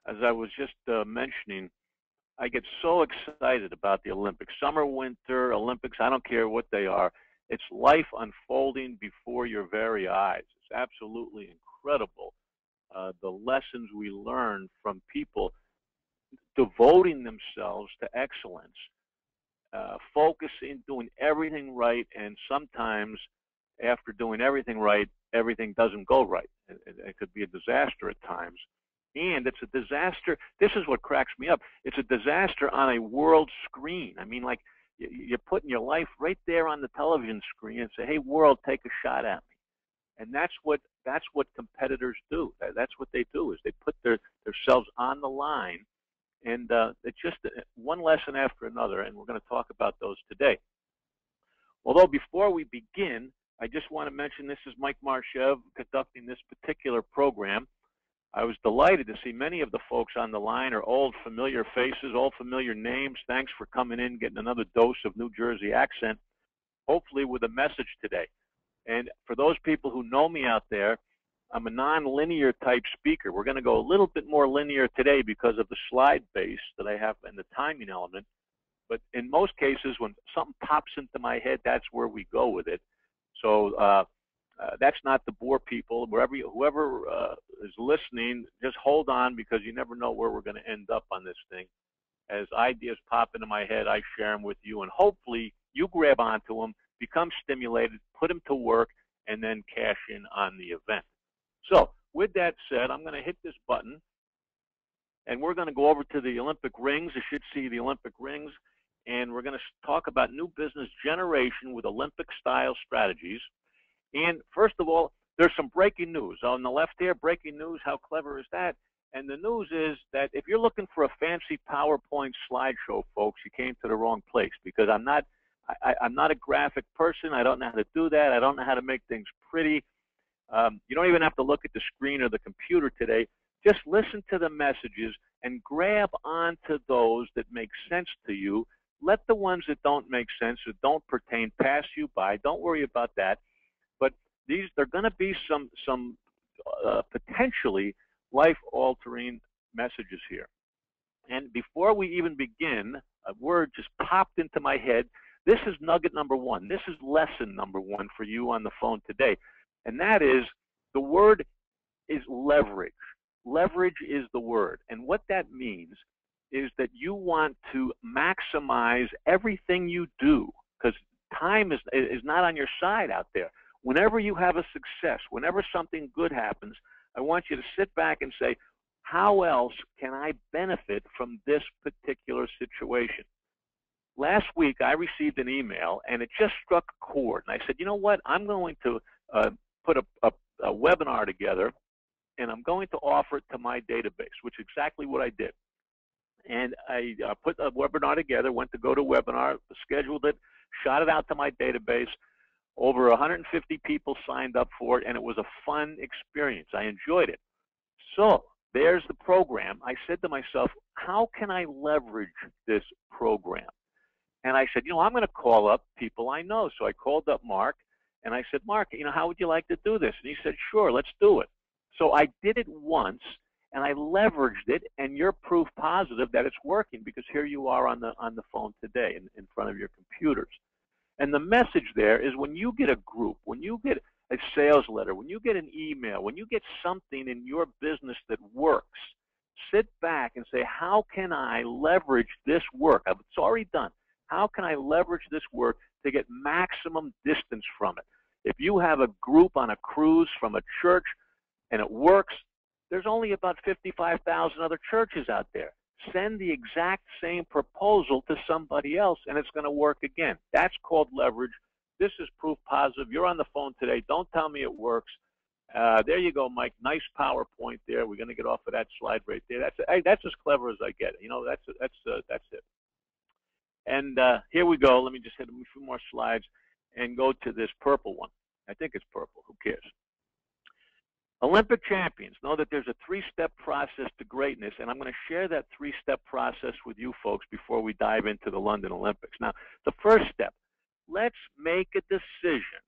as I was just mentioning, I get so excited about the Olympics. Summer, winter, Olympics, I don't care what they are. It's life unfolding before your very eyes. It's absolutely incredible, the lessons we learn from people devoting themselves to excellence, focusing, doing everything right, and sometimes after doing everything right, everything doesn't go right. It could be a disaster at times. And it's a disaster. This is what cracks me up. It's a disaster on a world screen. I mean, like, you're putting your life right there on the television screen and say, "Hey, world, take a shot at me." And that's what competitors do. That's what they do, is they put themselves on the line. And it's just one lesson after another, and we're going to talk about those today. Although before we begin, I just want to mention this is Mike Marshev conducting this particular program. I was delighted to see many of the folks on the line are old familiar faces, old familiar names. Thanks for coming in, getting another dose of New Jersey accent, hopefully with a message today. And for those people who know me out there, I'm a non-linear type speaker. We're going to go a little bit more linear today because of the slide base that I have and the timing element. But in most cases, when something pops into my head, that's where we go with it. So that's not to bore people. Whoever is listening, just hold on, because you never know where we're going to end up on this thing. As ideas pop into my head, I share them with you, and hopefully you grab onto them, become stimulated, put them to work, and then cash in on the event. So with that said, I'm going to hit this button, and we're going to go over to the Olympic rings. You should see the Olympic rings, and we're going to talk about new business generation with Olympic-style strategies. And first of all, there's some breaking news. On the left here, breaking news, how clever is that? And the news is that if you're looking for a fancy PowerPoint slideshow, folks, you came to the wrong place, because I'm not a graphic person. I don't know how to do that. I don't know how to make things pretty. You don't even have to look at the screen or the computer today. Just listen to the messages and grab onto those that make sense to you. Let the ones that don't make sense or don't pertain pass you by. Don't worry about that. But they're going to be some potentially life-altering messages here. And before we even begin, a word just popped into my head. This is nugget number one. This is lesson number one for you on the phone today. And that is, the word is leverage. Leverage is the word. And what that means is that you want to maximize everything you do, because time is not on your side out there. Whenever you have a success, whenever something good happens, I want you to sit back and say, how else can I benefit from this particular situation? Last week, I received an email, and it just struck a chord. And I said, you know what? I'm going to put a webinar together, and I'm going to offer it to my database, which is exactly what I did. And I put a webinar together, went to GoToWebinar, scheduled it, shot it out to my database. Over 150 people signed up for it, and it was a fun experience. I enjoyed it. So there's the program. I said to myself, how can I leverage this program? And I said, I'm going to call up people I know. So I called up Mark, and I said, Mark, how would you like to do this? And he said, sure, let's do it. So I did it once, and I leveraged it, and you're proof positive that it's working, because here you are on the phone today in front of your computers. And the message there is, when you get a group, when you get a sales letter, when you get an email, when you get something in your business that works, sit back and say, how can I leverage this work? It's already done. How can I leverage this work to get maximum distance from it? If you have a group on a cruise from a church and it works, there's only about 55,000 other churches out there. Send the exact same proposal to somebody else, and it's going to work again. That's called leverage. This is proof positive. You're on the phone today. Don't tell me it works. There you go, Mike. Nice PowerPoint there. We're going to get off of that slide right there. That's as clever as I get. That's it. And here we go. Let me just hit a few more slides and go to this purple one. I think it's purple. Who cares? Olympic champions know that there's a three-step process to greatness, and I'm going to share that three-step process with you folks before we dive into the London Olympics. Now, the first step, let's make a decision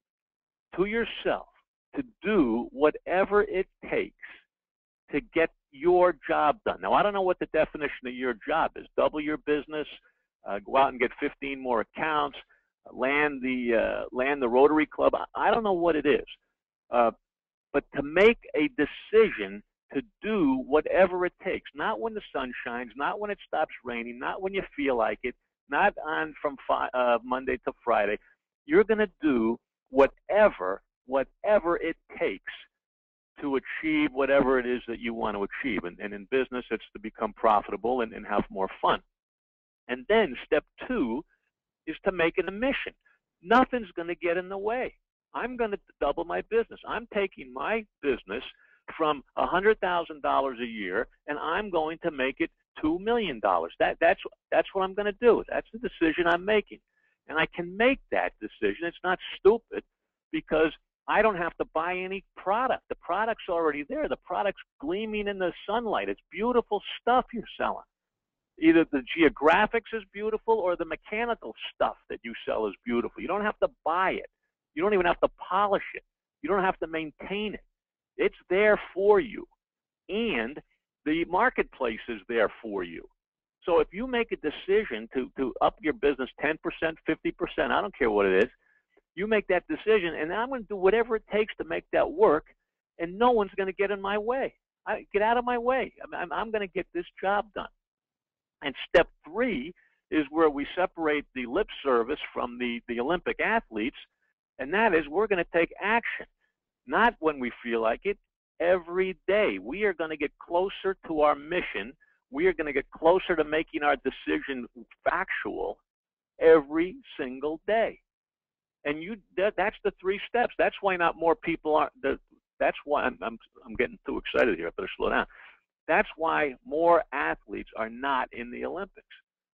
to yourself to do whatever it takes to get your job done. Now, I don't know what the definition of your job is. Double your business, go out and get 15 more accounts, land the Rotary Club. I don't know what it is. But to make a decision to do whatever it takes, not when the sun shines, not when it stops raining, not when you feel like it, not on from Monday to Friday. You're going to do whatever it takes to achieve whatever it is that you want to achieve. And in business, it's to become profitable and have more fun. And then step 2 is to make it a mission. Nothing's going to get in the way. I'm going to double my business. I'm taking my business from $100,000 a year, and I'm going to make it $2 million. That's what I'm going to do. That's the decision I'm making. And I can make that decision. It's not stupid because I don't have to buy any product. The product's already there. The product's gleaming in the sunlight. It's beautiful stuff you're selling. Either the geographics is beautiful or the mechanical stuff that you sell is beautiful. You don't have to buy it. You don't even have to polish it. You don't have to maintain it. It's there for you. And the marketplace is there for you. So if you make a decision to up your business 10%, 50%, I don't care what it is, you make that decision, and I'm going to do whatever it takes to make that work, and no one's going to get in my way. Get out of my way. I'm going to get this job done. And step 3 is where we separate the lip service from the Olympic athletes, and that is we're going to take action, not when we feel like it, every day. We are going to get closer to our mission. We are going to get closer to making our decision factual every single day. And that's the 3 steps. That's why not more people are. That's why I'm getting too excited here. I better slow down. That's why more athletes are not in the Olympics,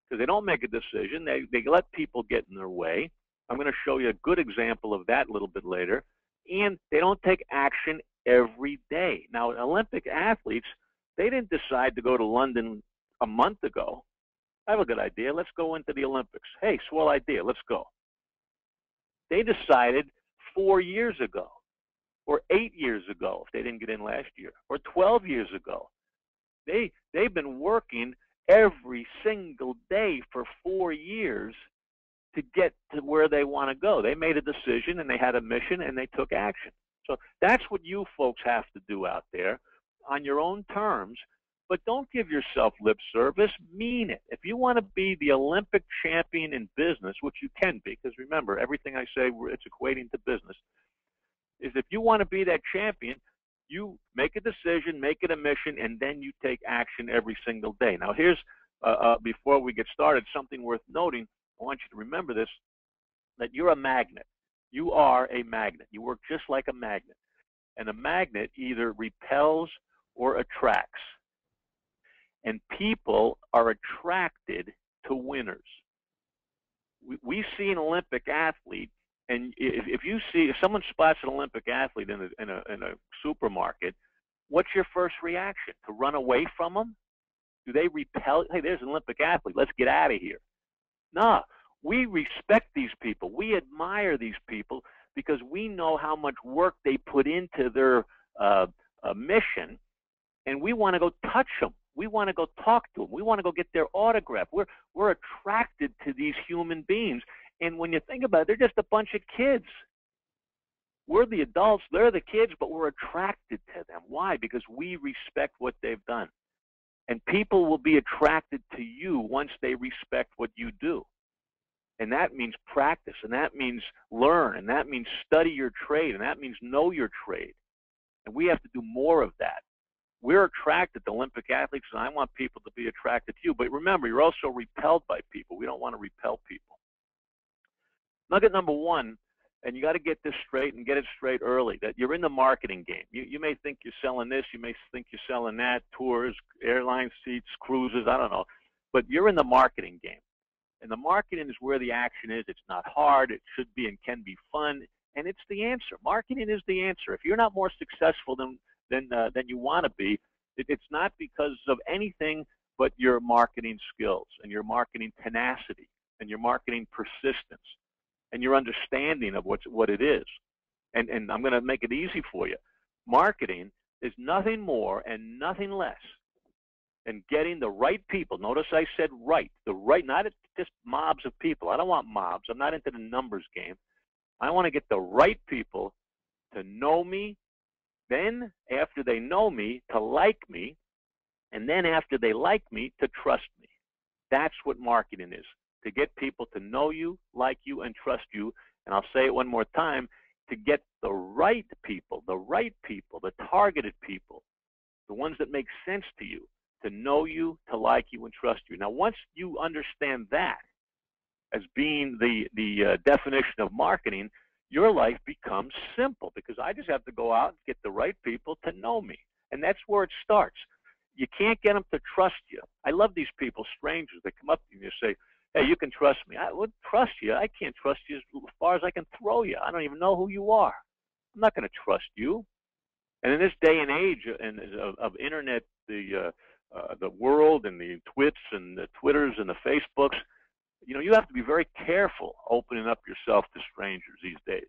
because they don't make a decision. They let people get in their way. I'm going to show you a good example of that a little bit later. And they don't take action every day. Now, Olympic athletes, they didn't decide to go to London a month ago. I have a good idea. Let's go into the Olympics. Hey, swell idea. Let's go. They decided 4 years ago, or 8 years ago, if they didn't get in last year, or 12 years ago. They've been working every single day for 4 years to get to where they want to go. They made a decision, and they had a mission, and they took action. So that's what you folks have to do out there on your own terms, but don't give yourself lip service. Mean it. If you want to be the Olympic champion in business, which you can be, because remember, everything I say, it's equating to business, is if you want to be that champion, you make a decision, make it a mission, and then you take action every single day. Now, here's, before we get started, something worth noting. I want you to remember this, that you're a magnet. You are a magnet. You work just like a magnet. And a magnet either repels or attracts. And people are attracted to winners. We see an Olympic athlete, and if someone spots an Olympic athlete in a supermarket, what's your first reaction? To run away from them? Do they repel? Hey, there's an Olympic athlete. Let's get out of here. No, we respect these people. We admire these people because we know how much work they put into their mission, and we want to go touch them. We want to go talk to them. We want to go get their autograph. We're attracted to these human beings. And when you think about it, they're just a bunch of kids. We're the adults, they're the kids, but we're attracted to them. Why? Because we respect what they've done. And people will be attracted to you once they respect what you do. And that means practice, and that means learn, and that means study your trade, and that means know your trade. And we have to do more of that. We're attracted to Olympic athletes, and I want people to be attracted to you. But remember, you're also repelled by people. We don't want to repel people. Nugget number 1, and you got to get this straight and get it straight early, that you're in the marketing game. You may think you're selling this. You may think you're selling that, tours, airline seats, cruises, I don't know. But you're in the marketing game. And the marketing is where the action is. It's not hard. It should be and can be fun. And it's the answer. Marketing is the answer. If you're not more successful than you want to be, it's not because of anything but your marketing skills and your marketing tenacity and your marketing persistence and your understanding of what it is. And I'm going to make it easy for you. Marketing is nothing more and nothing less than getting the right people. Notice I said right, the right, not just mobs of people. I don't want mobs. I'm not into the numbers game. I want to get the right people to know me, then after they know me, to like me, and then after they like me, to trust me. That's what marketing is, to get people to know you, like you, and trust you. And I'll say it one more time, to get the right people, the targeted people, the ones that make sense to you, to know you, to like you, and trust you. Now, once you understand that as being the definition of marketing, your life becomes simple, because I just have to go out and get the right people to know me. And that's where it starts. You can't get them to trust you. I love these people, strangers, that come up to you and say, hey, you can trust me. I would trust you. I can't trust you as far as I can throw you. I don't even know who you are. I'm not going to trust you. And in this day and age of internet, the world and the twits and the Twitters and the Facebooks, you know, you have to be very careful opening up yourself to strangers these days.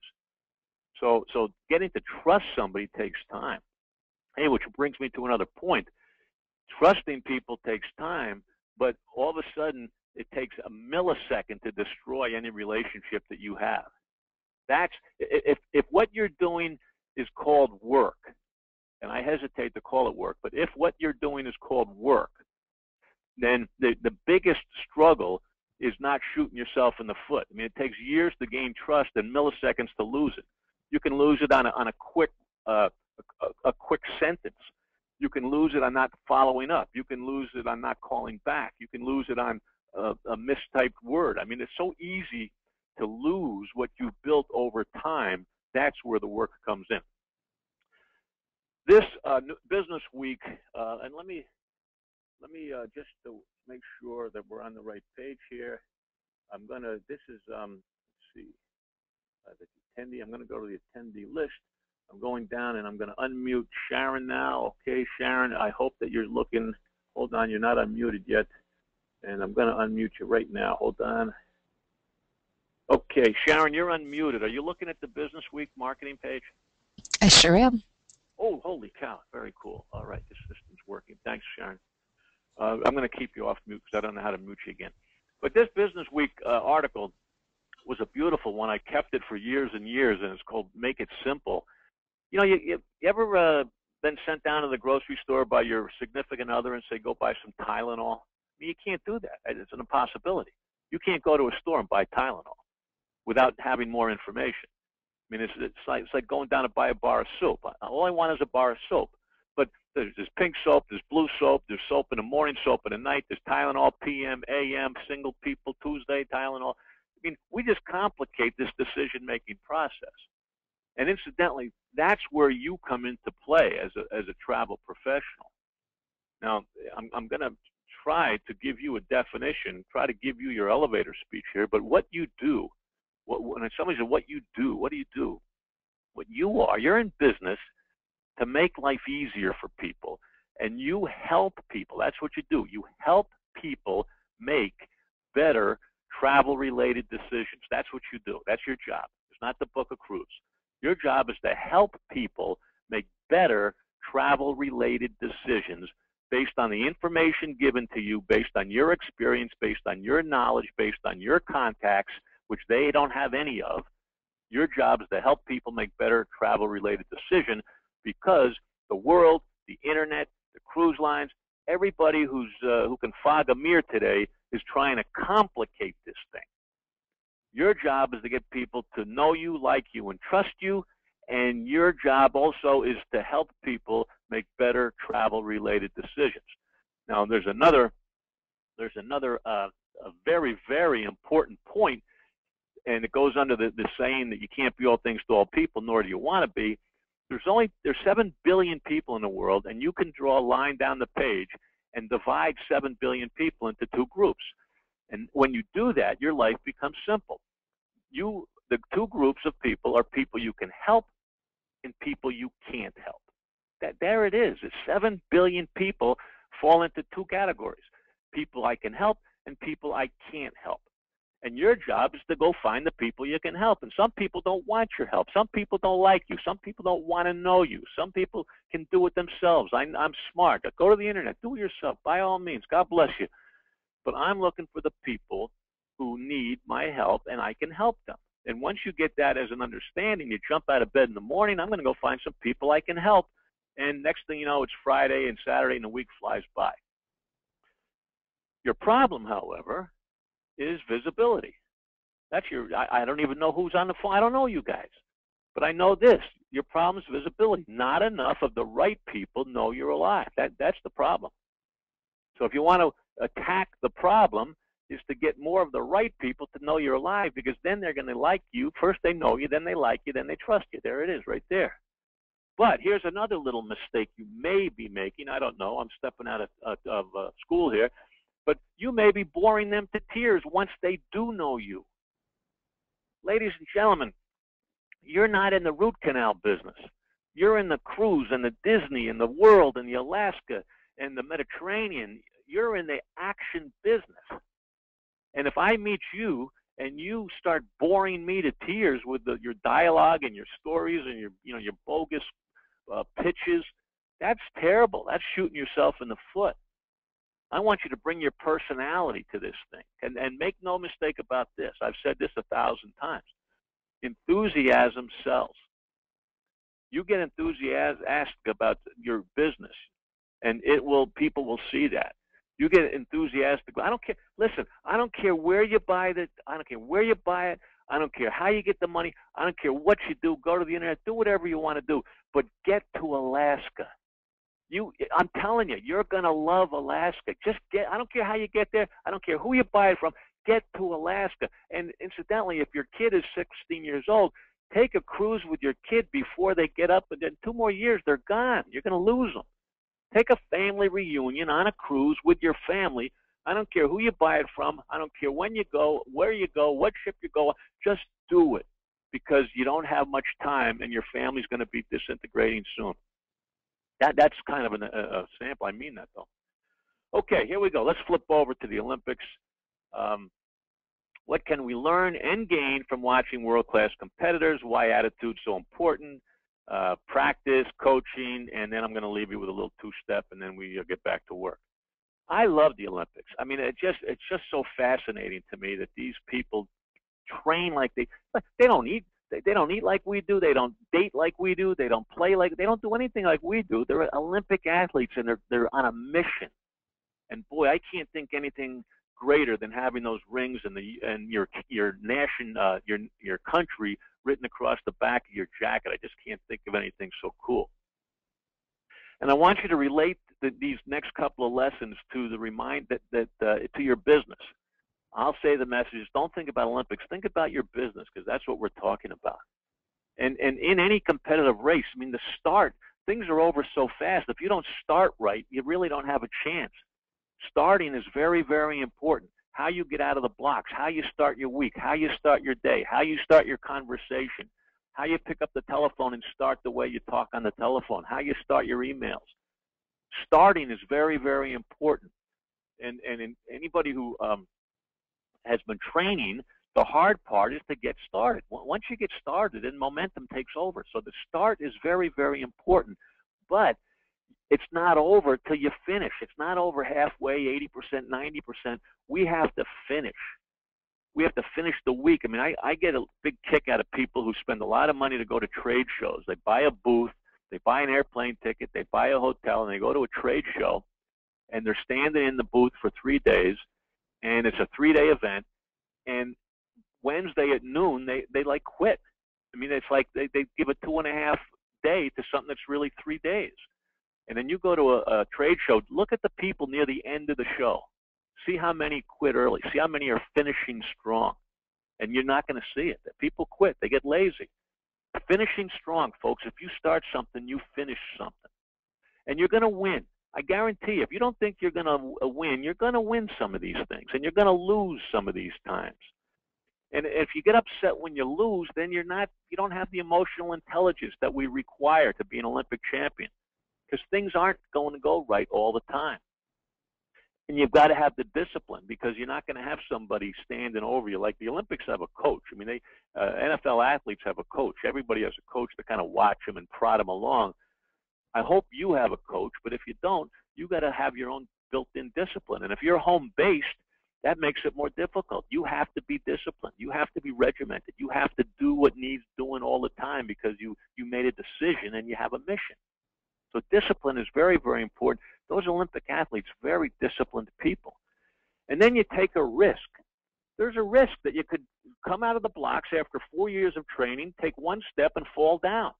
So getting to trust somebody takes time. Hey, which brings me to another point. Trusting people takes time, but all of a sudden it takes a millisecond to destroy any relationship that you have. That's if what you're doing is called work, and I hesitate to call it work, but if what you're doing is called work, then the biggest struggle is not shooting yourself in the foot. I mean, it takes years to gain trust and milliseconds to lose it. You can lose it on a quick quick sentence. You can lose it on not following up. You can lose it on not calling back. You can lose it on a mistyped word. I mean, it's so easy to lose what you've built over time. That's where the work comes in. This business week, and let me just to make sure that we're on the right page here. I'm gonna. This is let's see, the attendee. I'm gonna go to the attendee list. I'm going down and I'm going to unmute Sharon now. Okay, Sharon, I hope that you're looking. Hold on, you're not unmuted yet. And I'm going to unmute you right now. Hold on. Okay, Sharon, you're unmuted. Are you looking at the Business Week marketing page? I sure am. Oh, holy cow. Very cool. All right, this system's working. Thanks, Sharon. I'm going to keep you off mute because I don't know how to mute you again. But this Business Week article was a beautiful one. I kept it for years and years, and it's called Make It Simple. You know, you ever been sent down to the grocery store by your significant other and say, go buy some Tylenol? I mean, you can't do that. It's an impossibility. You can't go to a store and buy Tylenol without having more information. I mean, it's like going down to buy a bar of soap. All I want is a bar of soap. But there's pink soap, there's blue soap, there's soap in the morning, soap in the night, there's Tylenol, PM, AM, single people, Tuesday, Tylenol. I mean, we just complicate this decision-making process. And incidentally, that's where you come into play as a travel professional. Now, I'm going to try to give you a definition, try to give you your elevator speech here, but what you do, when somebody says what you do, what do you do? What you are, you're in business to make life easier for people, and you help people. That's what you do. You help people make better travel-related decisions. That's what you do. That's your job. It's not to book a cruise. Your job is to help people make better travel-related decisions based on the information given to you, based on your experience, based on your knowledge, based on your contacts, which they don't have any of. Your job is to help people make better travel-related decisions, because the world, the internet, the cruise lines, everybody who can fog a mirror today is trying to complicate this thing. Your job is to get people to know you, like you, and trust you, and your job also is to help people make better travel-related decisions. Now, there's another a very, very important point, and it goes under the saying that you can't be all things to all people, nor do you want to be. There's 7 billion people in the world, and you can draw a line down the page and divide 7 billion people into 2 groups. And when you do that, your life becomes simple. The 2 groups of people are people you can help and people you can't help. There it is. It's 7 billion people fall into 2 categories: people I can help and people I can't help. And your job is to go find the people you can help. And some people don't want your help. Some people don't like you. Some people don't want to know you. Some people can do it themselves. I'm smart. Go to the internet. Do it yourself. By all means. God bless you. But I'm looking for the people who need my help, and I can help them. And once you get that as an understanding, you jump out of bed in the morning, I'm going to go find some people I can help. And next thing you know, it's Friday and Saturday and the week flies by. Your problem, however, is visibility. That's I don't even know who's on the phone. I don't know you guys. But I know this. Your problem is visibility. Not enough of the right people know you're alive. That's the problem. So if you want to attack the problem, is to get more of the right people to know you're alive, because then they're going to like you. First they know you, then they like you, then they trust you. There it is right there. But here's another little mistake you may be making. I don't know. I'm stepping out of school here. But you may be boring them to tears once they do know you. Ladies and gentlemen, you're not in the root canal business. You're in the cruise and the Disney and the world and the Alaska and the Mediterranean. You're in the action business. And if I meet you and you start boring me to tears with your dialogue and your stories and your bogus pitches, that's terrible. That's shooting yourself in the foot. I want you to bring your personality to this thing. And make no mistake about this. I've said this 1,000 times. Enthusiasm sells. You get enthusiastic about your business, and people will see that. You get enthusiastic. I don't care. Listen, I don't care where you buy it. I don't care where you buy it. I don't care how you get the money. I don't care what you do. Go to the internet. Do whatever you want to do. But get to Alaska. I'm telling you, you're going to love Alaska. I don't care how you get there. I don't care who you buy it from. Get to Alaska. And incidentally, if your kid is 16 years old, take a cruise with your kid before they get up. And then 2 more years, they're gone. You're going to lose them. Take a family reunion on a cruise with your family. I don't care who you buy it from. I don't care when you go, where you go, what ship you go on. Just do it, because you don't have much time and your family's going to be disintegrating soon. That's kind of a sample. I mean that, though. Okay, here we go. Let's flip over to the Olympics. What can we learn and gain from watching world-class competitors? Why attitude's so important? Practice, coaching, and then I'm going to leave you with a little 2-step, and then we get back to work. I love the Olympics. I mean, it's just so fascinating to me that these people train like they don't eat. They don't eat like we do. They don't date like we do. They don't play like, they don't do anything like we do. They're Olympic athletes, and they're on a mission. And boy, I can't think anything greater than having those rings and your nation, your country written across the back of your jacket. I just can't think of anything so cool. And I want you to relate these next couple of lessons to to your business. I'll say the messages. Don't think about Olympics. Think about your business, because that's what we're talking about. And in any competitive race, I mean, the start, things are over so fast. If you don't start right, you really don't have a chance. Starting is very, very important. How you get out of the blocks, how you start your week, how you start your day, how you start your conversation, how you pick up the telephone and start the way you talk on the telephone, how you start your emails. Starting is very, very important. And anybody who has been training, the hard part is to get started. Once you get started, then momentum takes over. So the start is very, very important. But it's not over till you finish. It's not over halfway, 80%, 90%. We have to finish. We have to finish the week. I mean, I get a big kick out of people who spend a lot of money to go to trade shows. They buy a booth, they buy an airplane ticket, they buy a hotel, and they go to a trade show, and they're standing in the booth for 3 days, and it's a 3-day event, and Wednesday at noon, they like quit. I mean, it's like they give a 2.5 day to something that's really 3 days. And then you go to a trade show, look at the people near the end of the show. See how many quit early. See how many are finishing strong. And you're not going to see it. People quit. They get lazy. Finishing strong, folks. If you start something, you finish something. And you're going to win. I guarantee you, if you don't think you're going to win, you're going to win some of these things. And you're going to lose some of these times. And if you get upset when you lose, then you don't have the emotional intelligence that we require to be an Olympic champion. Because things aren't going to go right all the time. And you've got to have the discipline, because you're not going to have somebody standing over you. Like the Olympics have a coach. I mean, NFL athletes have a coach. Everybody has a coach to kind of watch them and prod them along. I hope you have a coach, but if you don't, you got to have your own built-in discipline. And if you're home-based, that makes it more difficult. You have to be disciplined. You have to be regimented. You have to do what needs doing all the time, because you made a decision and you have a mission. So discipline is very, very important. Those Olympic athletes, very disciplined people. And then you take a risk. There's a risk that you could come out of the blocks after 4 years of training, take one step and fall down.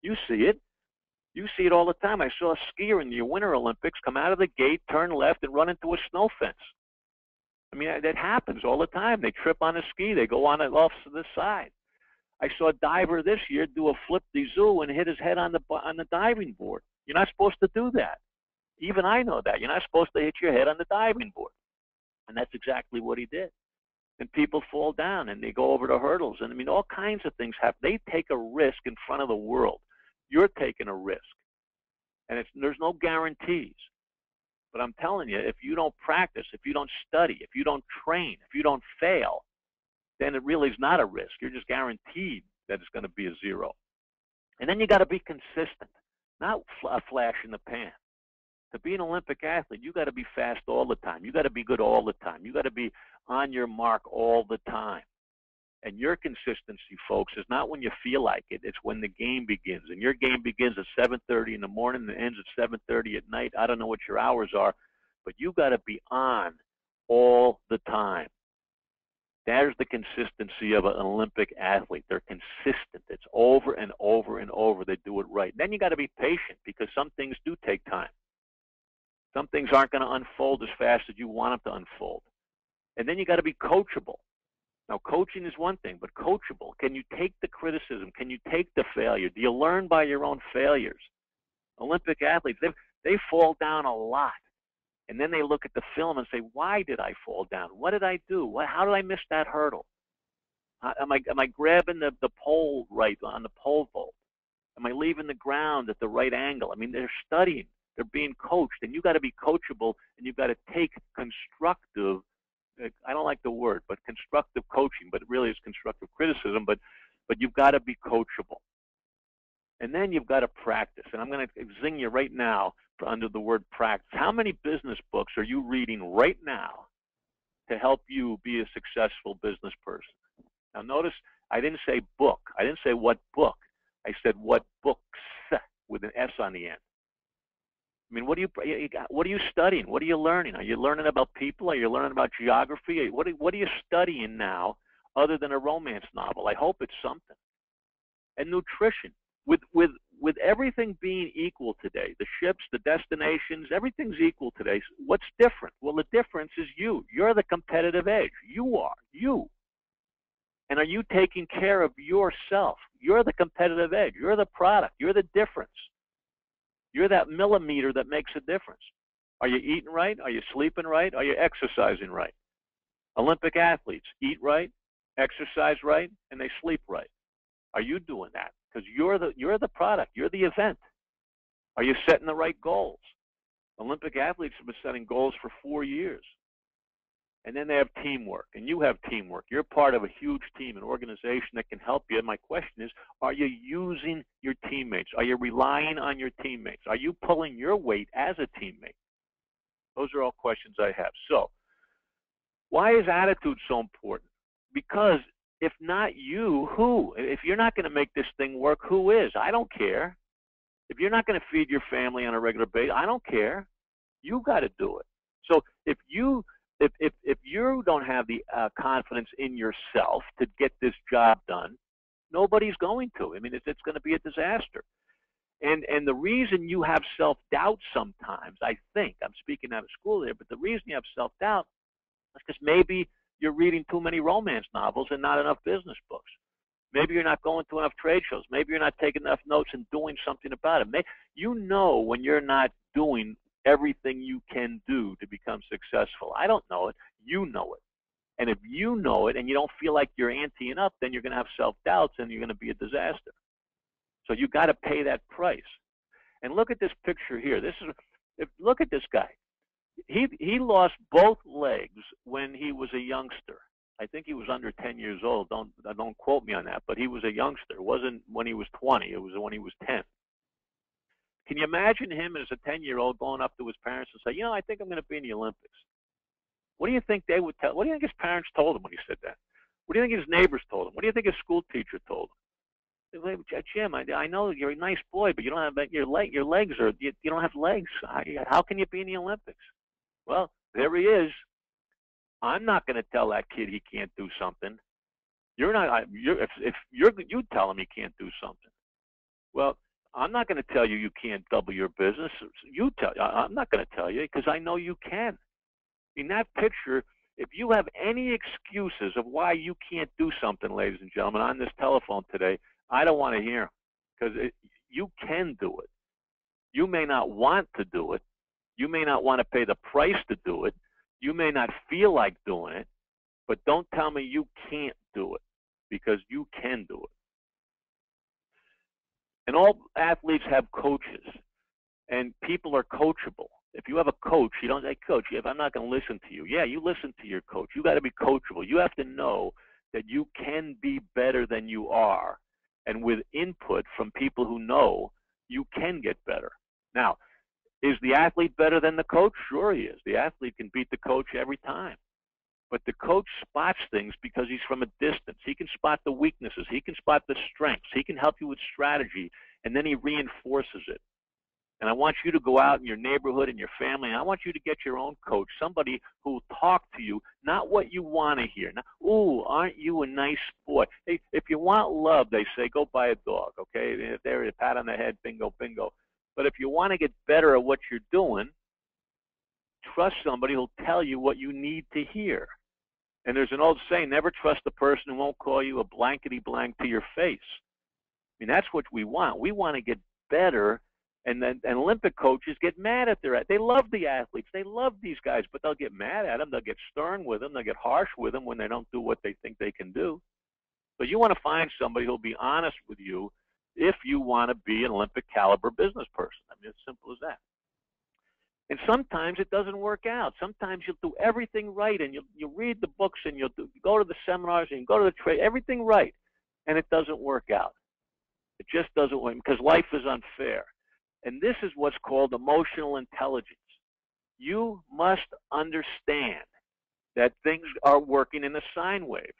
You see it. You see it all the time. I saw a skier in the Winter Olympics come out of the gate, turn left, and run into a snow fence. I mean, that happens all the time. They trip on a ski. They go on it off to the side. I saw a diver this year do a flip-de-zoo and hit his head on the diving board. You're not supposed to do that. Even I know that. You're not supposed to hit your head on the diving board. And that's exactly what he did. And people fall down and they go over the hurdles. And I mean, all kinds of things happen. They take a risk in front of the world. You're taking a risk. And there's no guarantees. But I'm telling you, if you don't practice, if you don't study, if you don't train, if you don't fail, then it really is not a risk. You're just guaranteed that it's going to be a zero. And then you got to be consistent, not a flash in the pan. To be an Olympic athlete, you got to be fast all the time. You got to be good all the time. You got to be on your mark all the time. And your consistency, folks, is not when you feel like it. It's when the game begins. And your game begins at 7:30 in the morning and ends at 7:30 at night. I don't know what your hours are, but you got to be on all the time. There's the consistency of an Olympic athlete. They're consistent. It's over and over and over. They do it right. Then you got to be patient, because some things do take time. Some things aren't going to unfold as fast as you want them to unfold. And then you got to be coachable. Now, coaching is one thing, but coachable. Can you take the criticism? Can you take the failure? Do you learn by your own failures? Olympic athletes, they fall down a lot. And then they look at the film and say, why did I fall down? What did I do? How did I miss that hurdle? Am I grabbing the pole right on the pole vault? Am I leaving the ground at the right angle? I mean, they're studying. They're being coached. And you've got to be coachable, and you've got to take constructive, I don't like the word, but constructive coaching, but it really is constructive criticism, but you've got to be coachable. And then you've got to practice. And I'm going to zing you right now under the word practice. How many business books are you reading right now to help you be a successful business person? Now notice, I didn't say book. I didn't say what book. I said what books, with an S on the end. I mean, what are you studying? What are you learning? Are you learning about people? Are you learning about geography? What are you studying now other than a romance novel? I hope it's something. And nutrition. With everything being equal today, the ships, the destinations, everything's equal today. What's different? Well, the difference is you. You're the competitive edge. You are. You. And are you taking care of yourself? You're the competitive edge. You're the product. You're the difference. You're that millimeter that makes a difference. Are you eating right? Are you sleeping right? Are you exercising right? Olympic athletes eat right, exercise right, and they sleep right. Are you doing that? Because you're the product. You're the event. Are you setting the right goals? Olympic athletes have been setting goals for 4 years. And then they have teamwork, and you have teamwork. You're part of a huge team, an organization that can help you. And my question is, are you using your teammates? Are you relying on your teammates? Are you pulling your weight as a teammate? Those are all questions I have. So, why is attitude so important? Because if not you, who? If you're not going to make this thing work, who is? I don't care. If you're not going to feed your family on a regular basis, I don't care. You got to do it. So if you don't have the confidence in yourself to get this job done, nobody's going to. I mean, it's going to be a disaster. And the reason you have self-doubt sometimes, I think, I'm speaking out of school there, but the reason you have self-doubt is because maybe you're reading too many romance novels and not enough business books. Maybe you're not going to enough trade shows. Maybe you're not taking enough notes and doing something about it. You know when you're not doing everything you can do to become successful. I don't know it. You know it. And if you know it and you don't feel like you're anteing up, then you're going to have self-doubts and you're going to be a disaster. So you got to pay that price. And look at this picture here. Look at this guy. he lost both legs when he was a youngster. I think he was under 10 years old. Don't quote me on that, but he was a youngster. It wasn't when he was 20. It was when he was 10. Can you imagine him as a 10-year-old going up to his parents and say, you know, I think I'm going to be in the Olympics? What do you think they would tell? What do you think his parents told him when he said that? What do you think his neighbors told him? What do you think his school teacher told him? Jim, I know you're a nice boy, but you don't have your legs are you don't have legs. How can you be in the Olympics? Well, there he is. I'm not going to tell that kid he can't do something. You're not. If you tell him he can't do something. Well, I'm not going to tell you you can't double your business. I'm not going to tell you because I know you can. In that picture, if you have any excuses of why you can't do something, ladies and gentlemen, on this telephone today, I don't want to hear them because you can do it. You may not want to do it. You may not want to pay the price to do it. You may not feel like doing it, but don't tell me you can't do it because you can do it. And all athletes have coaches, and people are coachable. If you have a coach, you don't say, Coach, I'm not going to listen to you. Yeah, you listen to your coach. You got to be coachable. You have to know that you can be better than you are. And with input from people who know, you can get better. Now, is the athlete better than the coach? Sure he is. The athlete can beat the coach every time. But the coach spots things because he's from a distance. He can spot the weaknesses. He can spot the strengths. He can help you with strategy, and then he reinforces it. And I want you to go out in your neighborhood and your family, and I want you to get your own coach, somebody who will talk to you, not what you want to hear. Now, ooh, aren't you a nice boy? Hey, if you want love, they say, go buy a dog, okay? If they're a pat on the head, bingo, bingo. But if you want to get better at what you're doing, trust somebody who'll tell you what you need to hear. And there's an old saying, never trust the person who won't call you a blankety blank to your face. I mean, that's what we want. We want to get better. And Olympic coaches get mad at they love the athletes. They love these guys, but they'll get mad at them. They'll get stern with them. They'll get harsh with them when they don't do what they think they can do. But you want to find somebody who'll be honest with you if you want to be an Olympic caliber business person. I mean, it's simple as that. And sometimes it doesn't work out. Sometimes you'll do everything right, and you'll read the books, and you go to the seminars, and you go to the trade, everything right, and it doesn't work out. It just doesn't work because life is unfair. And this is what's called emotional intelligence. You must understand that things are working in a sine wave.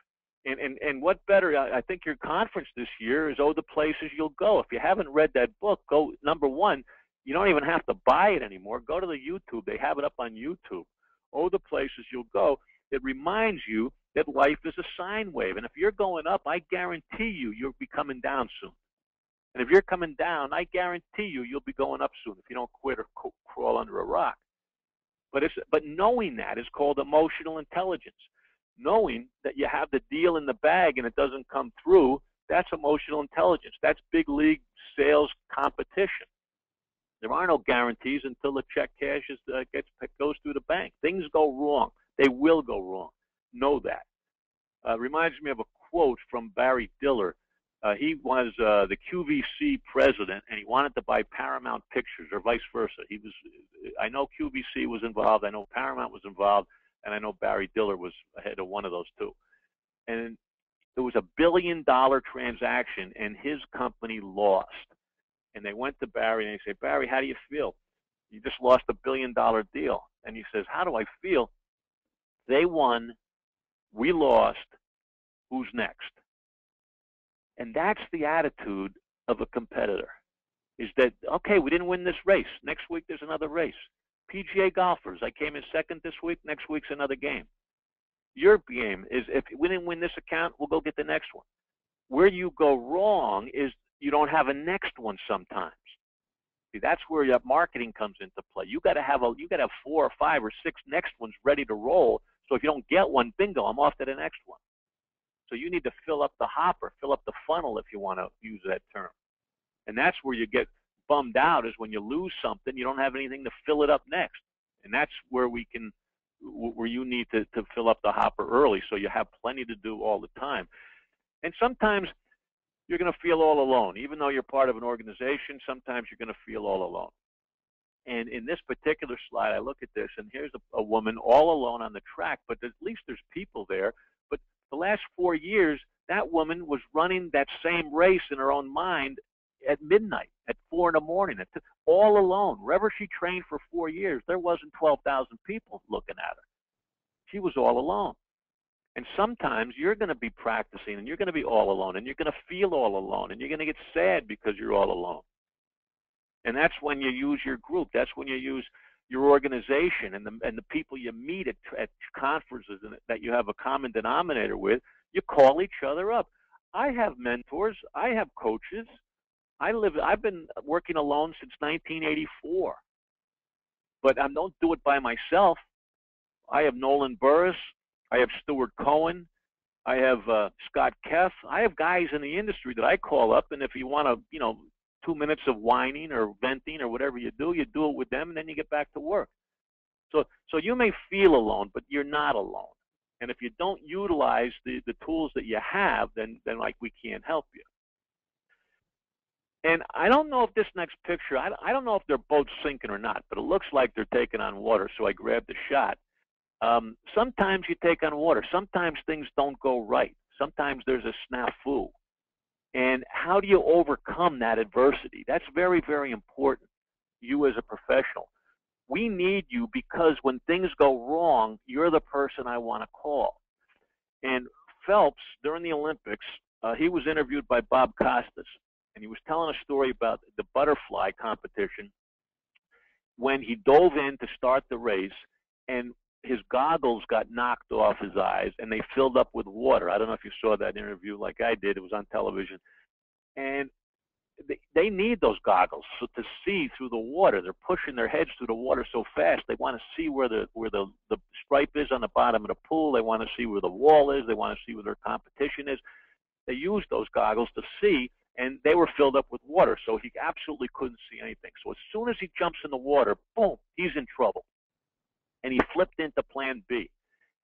And what better, I think your conference this year is Oh, the Places You'll Go. If you haven't read that book, go, number one, you don't even have to buy it anymore. Go to the YouTube. They have it up on YouTube. Oh, the Places You'll Go. It reminds you that life is a sine wave. And if you're going up, I guarantee you'll be coming down soon. And if you're coming down, I guarantee you'll be going up soon if you don't quit or crawl under a rock. But knowing that is called emotional intelligence. Knowing that you have the deal in the bag and it doesn't come through, that's emotional intelligence. That's big league sales competition. There are no guarantees until the check goes through the bank. Things go wrong. They will go wrong. Know that. Reminds me of a quote from Barry Diller. He was the QVC president, and he wanted to buy Paramount Pictures, or vice versa. I know QVC was involved, I know Paramount was involved, and I know Barry Diller was ahead of one of those two. And it was $1 billion transaction, and his company lost. And they went to Barry, and they say, Barry, how do you feel? You just lost $1 billion deal. And he says, how do I feel? They won, we lost, who's next? And that's the attitude of a competitor, is that, okay, we didn't win this race. Next week, there's another race. PGA golfers, I came in second this week. Next week's another game. Your game is, if we didn't win this account, we'll go get the next one. Where you go wrong is you don't have a next one sometimes. See, that's where your marketing comes into play. You got to have 4 or 5 or 6 next ones ready to roll. So if you don't get one, bingo, I'm off to the next one. So you need to fill up the hopper, fill up the funnel, if you want to use that term. And that's where you get bummed out, is when you lose something, you don't have anything to fill it up next. And that's where you need to fill up the hopper early, so you have plenty to do all the time. And sometimes you're going to feel all alone. Even though you're part of an organization, sometimes you're going to feel all alone. And in this particular slide, I look at this, and here's a woman all alone on the track, but at least there's people there. But the last 4 years, that woman was running that same race in her own mind at midnight, at 4 in the morning, all alone. Wherever she trained for 4 years, there wasn't 12,000 people looking at her. She was all alone. And sometimes you're going to be practicing, and you're going to be all alone, and you're going to feel all alone, and you're going to get sad because you're all alone. And that's when you use your group. That's when you use your organization and the people you meet at conferences and that you have a common denominator with. You call each other up. I have mentors. I have coaches. I've been working alone since 1984. But I don't do it by myself. I have Nolan Burris. I have Stuart Cohen. I have Scott Keff. I have guys in the industry that I call up, and if you want to, 2 minutes of whining or venting or whatever you do it with them, and then you get back to work. So you may feel alone, but you're not alone. And if you don't utilize the tools that you have, then like we can't help you. And I don't know if this next picture, I don't know if their boat's sinking or not, but it looks like they're taking on water, so I grabbed the shot. Sometimes you take on water. Sometimes things don't go right. Sometimes there's a snafu. And how do you overcome that adversity? That's very, very important, you as a professional. We need you because when things go wrong, you're the person I want to call. And Phelps, during the Olympics, he was interviewed by Bob Costas, and he was telling a story about the butterfly competition when he dove in to start the race, and his goggles got knocked off his eyes and they filled up with water. I don't know if you saw that interview like I did. It was on television. And they need those goggles to see through the water. They're pushing their heads through the water so fast. They want to see where the stripe is on the bottom of the pool. They want to see where the wall is. They want to see where their competition is. They use those goggles to see, and they were filled up with water, so he absolutely couldn't see anything. So as soon as he jumps in the water, boom, he's in trouble. And he flipped into plan B.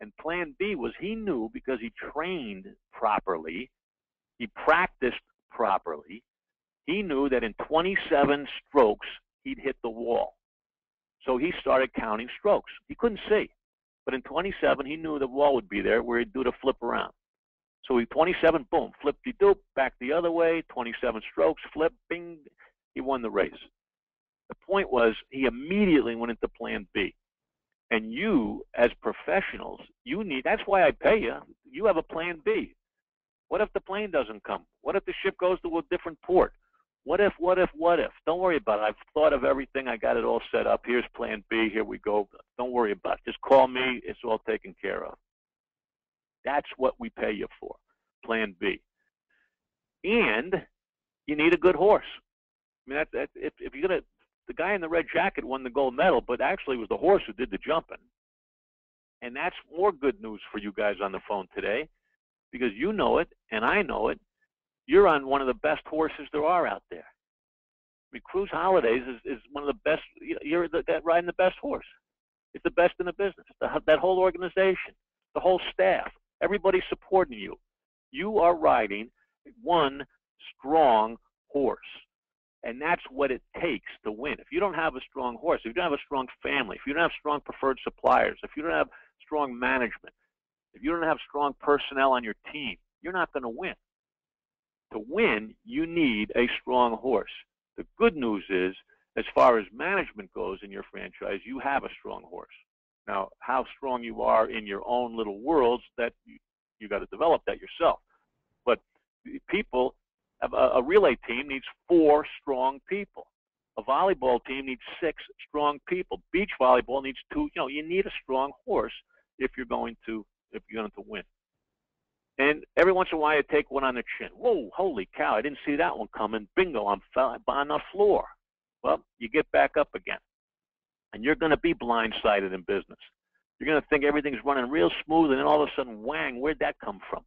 And plan B was he knew because he trained properly, he practiced properly, he knew that in 27 strokes, he'd hit the wall. So he started counting strokes. He couldn't see. But in 27, he knew the wall would be there where he'd do the flip around. So he 27, boom, flip-de-doop, back the other way, 27 strokes, flip, bing, he won the race. The point was he immediately went into plan B. And you, as professionals, that's why I pay you. You have a plan B. What if the plane doesn't come? What if the ship goes to a different port? What if? Don't worry about it. I've thought of everything. I got it all set up. Here's plan B. Here we go. Don't worry about it. Just call me. It's all taken care of. That's what we pay you for, plan B. And you need a good horse. I mean, if you're going to, the guy in the red jacket won the gold medal, but actually it was the horse who did the jumping. And that's more good news for you guys on the phone today, because you know it, and I know it. You're on one of the best horses there are out there. I mean, Cruise Holidays is one of the best. You're riding the best horse. It's the best in the business. That whole organization, the whole staff, everybody's supporting you. You are riding one strong horse. And that's what it takes to win. If you don't have a strong horse, if you don't have a strong family, if you don't have strong preferred suppliers, if you don't have strong management, if you don't have strong personnel on your team, you're not going to win. To win, you need a strong horse. The good news is, as far as management goes in your franchise, you have a strong horse. Now, how strong you are in your own little worlds, that you got to develop that yourself. But people, a relay team needs 4 strong people. A volleyball team needs 6 strong people. Beach volleyball needs 2. You need a strong horse if you're going to win. And every once in a while, you take one on the chin. Whoa, holy cow, I didn't see that one coming. Bingo, I'm on the floor. Well, you get back up again. And you're going to be blindsided in business. You're going to think everything's running real smooth, and then all of a sudden, whang, where'd that come from?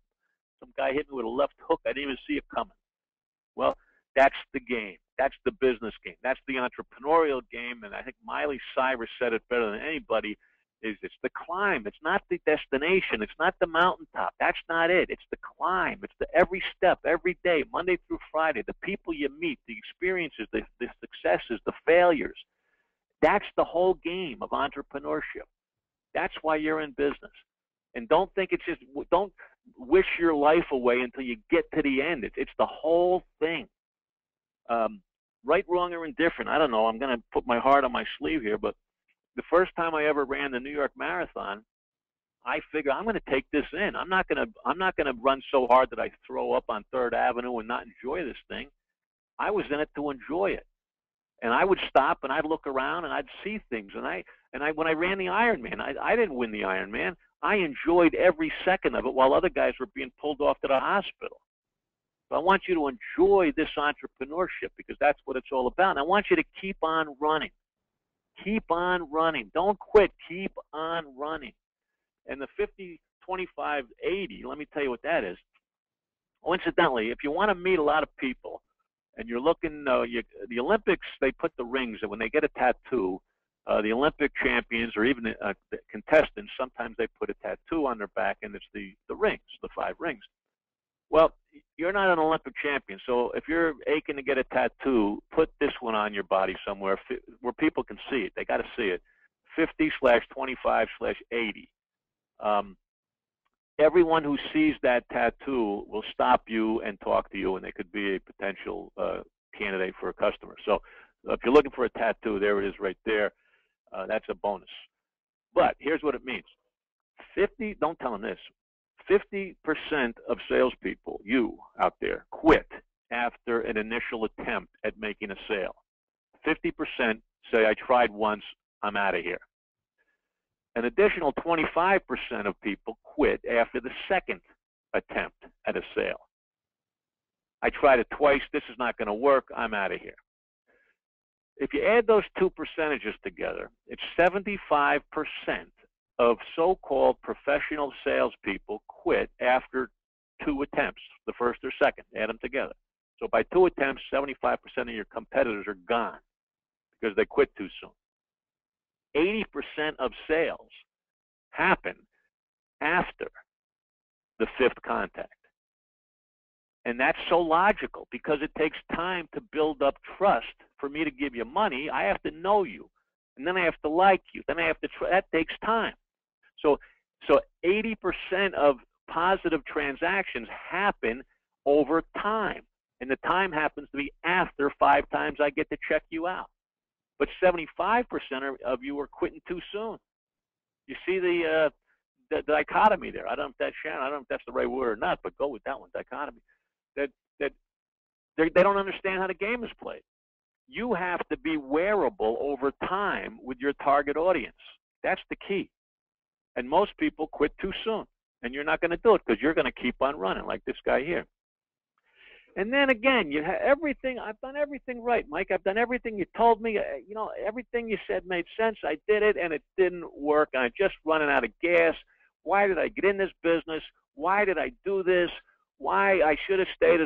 Some guy hit me with a left hook. I didn't even see it coming. Well, that's the game. That's the business game. That's the entrepreneurial game. And I think Miley Cyrus said it better than anybody. It's the climb. It's not the destination. It's not the mountaintop. That's not it. It's the climb. It's the every step, every day, Monday through Friday, the people you meet, the experiences, the successes, the failures. That's the whole game of entrepreneurship. That's why you're in business. And don't think it's just, don't wish your life away until you get to the end. It's the whole thing. Right, wrong, or indifferent, I don't know. I'm going to put my heart on my sleeve here, but the first time I ever ran the New York Marathon, I figured I'm going to take this in. I'm not going to run so hard that I throw up on 3rd Avenue and not enjoy this thing. I was in it to enjoy it. And I would stop and I'd look around and I'd see things. And when I ran the Ironman, I didn't win the Ironman. I enjoyed every second of it while other guys were being pulled off to the hospital. So I want you to enjoy this entrepreneurship because that's what it's all about. And I want you to keep on running. Keep on running. Don't quit. Keep on running. And the 50, 25, 80, let me tell you what that is. Oh, incidentally, if you want to meet a lot of people and you're looking, the Olympics, they put the rings, and when they get a tattoo, the Olympic champions or even the contestants, sometimes they put a tattoo on their back, and it's the rings, the 5 rings. Well, you're not an Olympic champion, so if you're aching to get a tattoo, put this one on your body somewhere where people can see it. They got to see it. 50/25/80. Everyone who sees that tattoo will stop you and talk to you, and they could be a potential candidate for a customer. So if you're looking for a tattoo, there it is right there. That's a bonus. But here's what it means. Don't tell them this. 50% of salespeople, you out there, quit after an initial attempt at making a sale. 50% say, I tried once, I'm out of here. An additional 25% of people quit after the second attempt at a sale. I tried it twice, this is not going to work, I'm out of here. If you add those 2 percentages together, it's 75% of so-called professional salespeople quit after 2 attempts, the first or second. Add them together. So by 2 attempts, 75% of your competitors are gone because they quit too soon. 80% of sales happen after the 5th contact. And that's so logical because it takes time to build up trust. For me to give you money, I have to know you. And then I have to like you. Then I have to that takes time. So 80% of positive transactions happen over time. And the time happens to be after 5 times I get to check you out. But 75% of you are quitting too soon. You see the dichotomy there. I don't know if that's Shannon. I don't know if that's the right word or not, but go with that one, dichotomy. That they don't understand how the game is played. You have to be wearable over time with your target audience. That's the key. And most people quit too soon. And you're not going to do it because you're going to keep on running like this guy here. And then again, you have everything. I've done everything right, Mike. I've done everything you told me. You know, everything you said made sense. I did it, and it didn't work. I'm just running out of gas. Why did I get in this business? Why did I do this? Why I should have stayed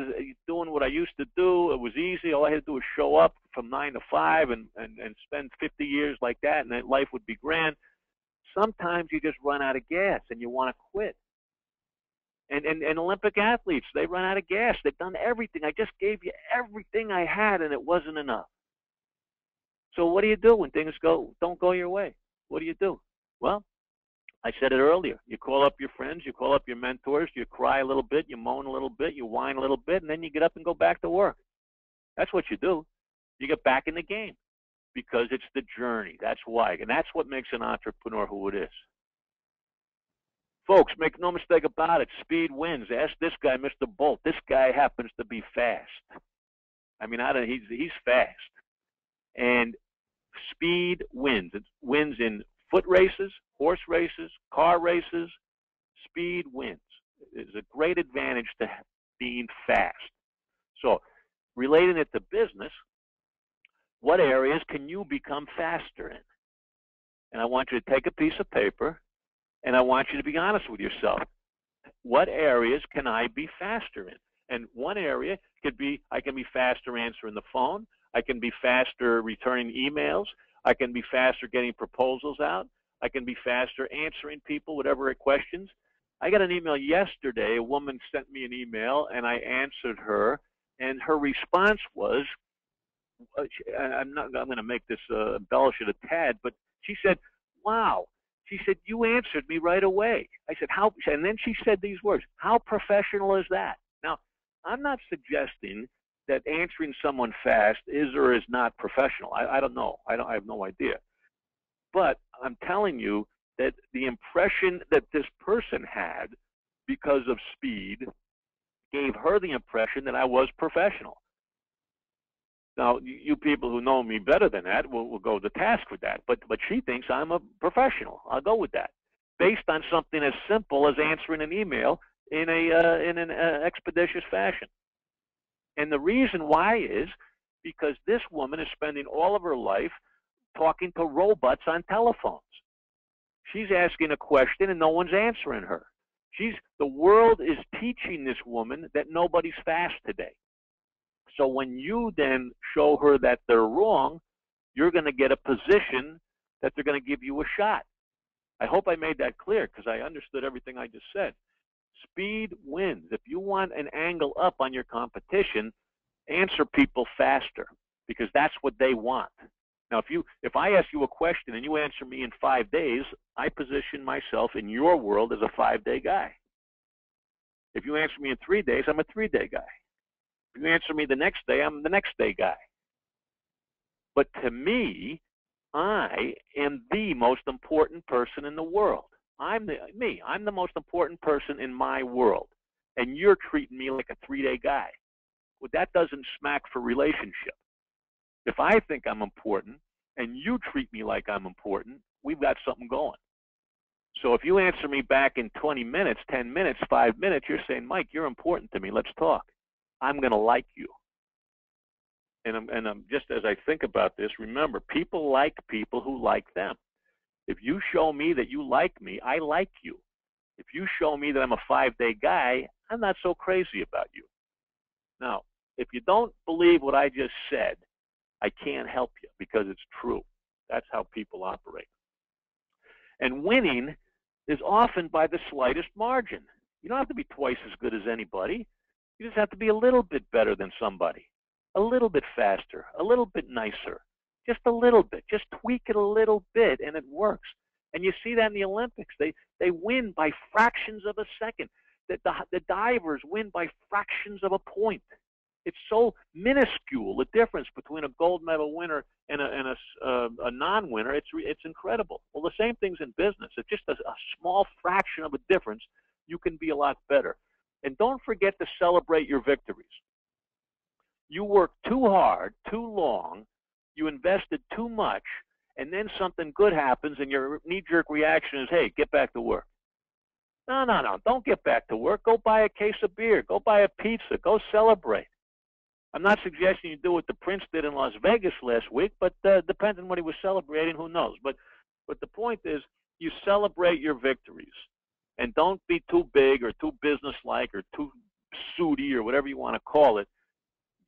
doing what I used to do. It was easy. All I had to do was show up from 9 to 5 and spend 50 years like that, and then life would be grand. Sometimes you just run out of gas, and you want to quit. And Olympic athletes, they run out of gas. They've done everything. I just gave you everything I had, and it wasn't enough. So what do you do when things don't go your way? What do you do? Well, I said it earlier. You call up your friends. You call up your mentors. You cry a little bit. You moan a little bit. You whine a little bit, and then you get up and go back to work. That's what you do. You get back in the game because it's the journey. That's why. And that's what makes an entrepreneur who it is. Folks, make no mistake about it. Speed wins. Ask this guy, Mr. Bolt. This guy happens to be fast. I mean, he's fast. And speed wins. It wins in foot races, horse races, car races. Speed wins. It's a great advantage to being fast. So, relating it to business, what areas can you become faster in? And I want you to take a piece of paper, and I want you to be honest with yourself. What areas can I be faster in? And one area could be I can be faster answering the phone. I can be faster returning emails. I can be faster getting proposals out. I can be faster answering people, whatever questions. I got an email yesterday. A woman sent me an email, and I answered her. And her response was, I'm going to make this embellish it a tad, but she said, "Wow." She said, "You answered me right away." I said, "How?" And then she said these words, "How professional is that?" Now, I'm not suggesting that answering someone fast is or is not professional. I don't know. I have no idea. But I'm telling you that the impression that this person had because of speed gave her the impression that I was professional. Now, you people who know me better than that will go to task with that. But she thinks I'm a professional. I'll go with that, based on something as simple as answering an email in an expeditious fashion. And the reason why is because this woman is spending all of her life talking to robots on telephones. She's asking a question and no one's answering her. The world is teaching this woman that nobody's fast today. So when you then show her that they're wrong, you're going to get a position that they're going to give you a shot. I hope I made that clear because I understood everything I just said. Speed wins. If you want an angle up on your competition, answer people faster because that's what they want. Now, if I ask you a question and you answer me in 5 days, I position myself in your world as a 5-day guy. If you answer me in 3 days, I'm a 3-day guy. If you answer me the next day, I'm the next day guy. But to me, I am the most important person in the world. I'm the most important person in my world. And you're treating me like a 3-day guy. Well, that doesn't smack for relationship. If I think I'm important and you treat me like I'm important, we've got something going. So if you answer me back in 20 minutes, 10 minutes, 5 minutes, you're saying, Mike, you're important to me. Let's talk. I'm going to like you. And I'm just as I think about this, remember, people like people who like them. If you show me that you like me, I like you. If you show me that I'm a 5-day guy, I'm not so crazy about you. Now, if you don't believe what I just said, I can't help you because it's true. That's how people operate. And winning is often by the slightest margin. You don't have to be twice as good as anybody. You just have to be a little bit better than somebody, a little bit faster, a little bit nicer, just a little bit. Just tweak it a little bit, and it works. And you see that in the Olympics. They win by fractions of a second. The divers win by fractions of a point. It's so minuscule, the difference between a gold medal winner and a non-winner. It's incredible. Well, the same thing's in business. It's just a small fraction of a difference. You can be a lot better. And don't forget to celebrate your victories. You worked too hard, too long, you invested too much, and then something good happens and your knee-jerk reaction is, hey, get back to work. No, don't get back to work. Go buy a case of beer. Go buy a pizza. Go celebrate. I'm not suggesting you do what the Prince did in Las Vegas last week, but depends on what he was celebrating, who knows. But the point is, you celebrate your victories. And don't be too big or too businesslike or too suity or whatever you want to call it.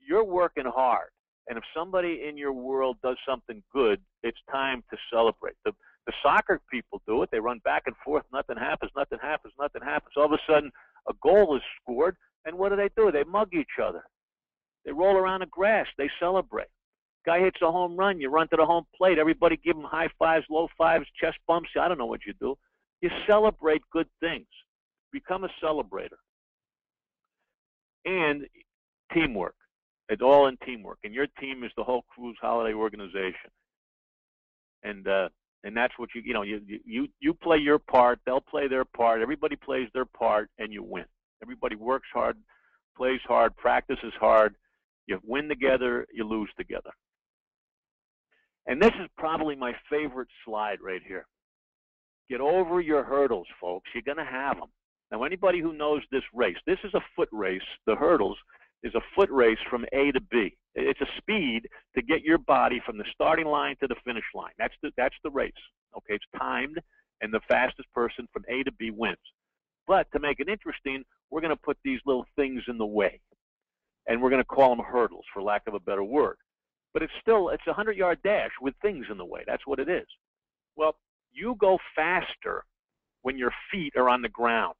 You're working hard. And if somebody in your world does something good, it's time to celebrate. The soccer people do it. They run back and forth. Nothing happens, nothing happens, nothing happens. All of a sudden, a goal is scored. And what do? They mug each other. They roll around the grass. They celebrate. Guy hits a home run. You run to the home plate. Everybody give him high fives, low fives, chest bumps. I don't know what you do. You celebrate good things. Become a celebrator. And teamwork. It's all in teamwork. And your team is the whole cruise holiday organization. And that's what you play your part. They'll play their part. Everybody plays their part, and you win. Everybody works hard, plays hard, practices hard. You win together, you lose together. And this is probably my favorite slide right here. Get over your hurdles, folks. You're going to have them. Now, anybody who knows this race, this is a foot race. The hurdles is a foot race from A to B. It's a speed to get your body from the starting line to the finish line. That's the race. Okay, it's timed, and the fastest person from A to B wins. But to make it interesting, we're going to put these little things in the way. And we're going to call them hurdles, for lack of a better word. But it's a 100-yard dash with things in the way. That's what it is. Well, you go faster when your feet are on the ground.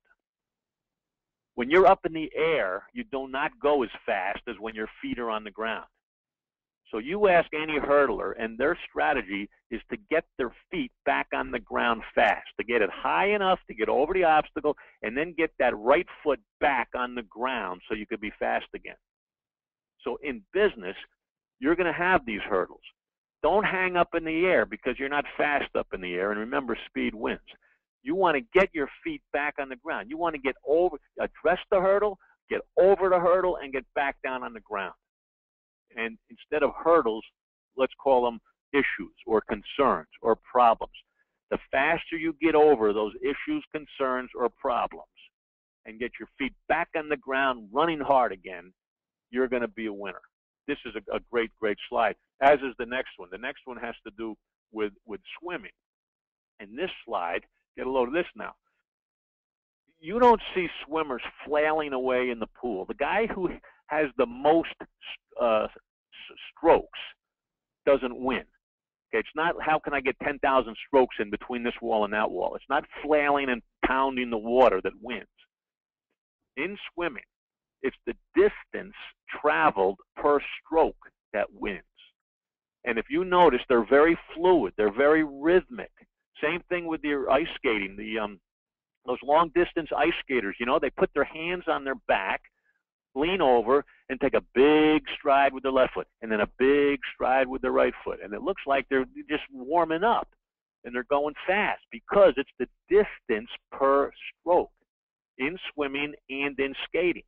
When you're up in the air, you do not go as fast as when your feet are on the ground. So you ask any hurdler, and their strategy is to get their feet back on the ground fast, to get it high enough to get over the obstacle, and then get that right foot back on the ground so you could be fast again. So in business, you're going to have these hurdles. Don't hang up in the air because you're not fast up in the air. And remember, speed wins. You want to get your feet back on the ground. You want to get over, address the hurdle, get over the hurdle, and get back down on the ground. And instead of hurdles, let's call them issues or concerns or problems. The faster you get over those issues, concerns, or problems and get your feet back on the ground running hard again, you're going to be a winner. This is a great, great slide, as is the next one. The next one has to do with swimming. And this slide, get a load of this now. You don't see swimmers flailing away in the pool. The guy who has the most strokes doesn't win. Okay, it's not how can I get 10,000 strokes in between this wall and that wall. It's not flailing and pounding the water that wins. In swimming, it's the distance traveled per stroke that wins. And if you notice, they're very fluid. They're very rhythmic. Same thing with your ice skating. Those long distance ice skaters, you know, they put their hands on their back, lean over, and take a big stride with their left foot, and then a big stride with their right foot. And it looks like they're just warming up, and they're going fast because it's the distance per stroke in swimming and in skating.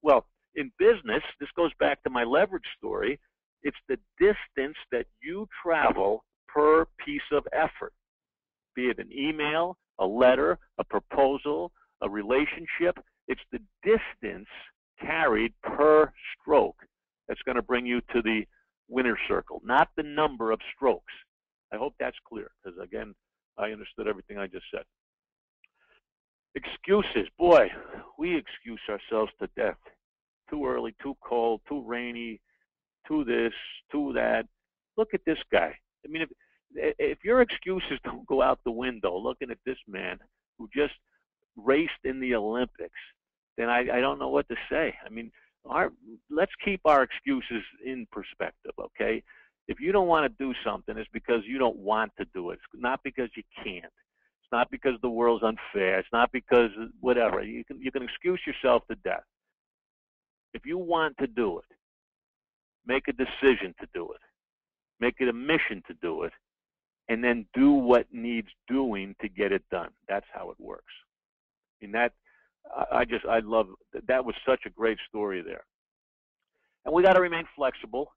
Well, in business, this goes back to my leverage story. It's the distance that you travel per piece of effort, be it an email, a letter, a proposal, a relationship. It's the distance carried per stroke that's going to bring you to the winner's circle, not the number of strokes. I hope that's clear because, again, I understood everything I just said. Excuses. Boy, we excuse ourselves to death. Too early, too cold, too rainy, too this, too that. Look at this guy. I mean, if your excuses don't go out the window looking at this man who just raced in the Olympics, then I don't know what to say. I mean, let's keep our excuses in perspective, okay? If you don't want to do something, it's because you don't want to do it. It's not because you can't. It's not because the world's unfair. It's not because whatever. You can excuse yourself to death. If you want to do it, make a decision to do it. Make it a mission to do it. And then do what needs doing to get it done. That's how it works. And that, I love, that was such a great story there. And we got to remain flexible.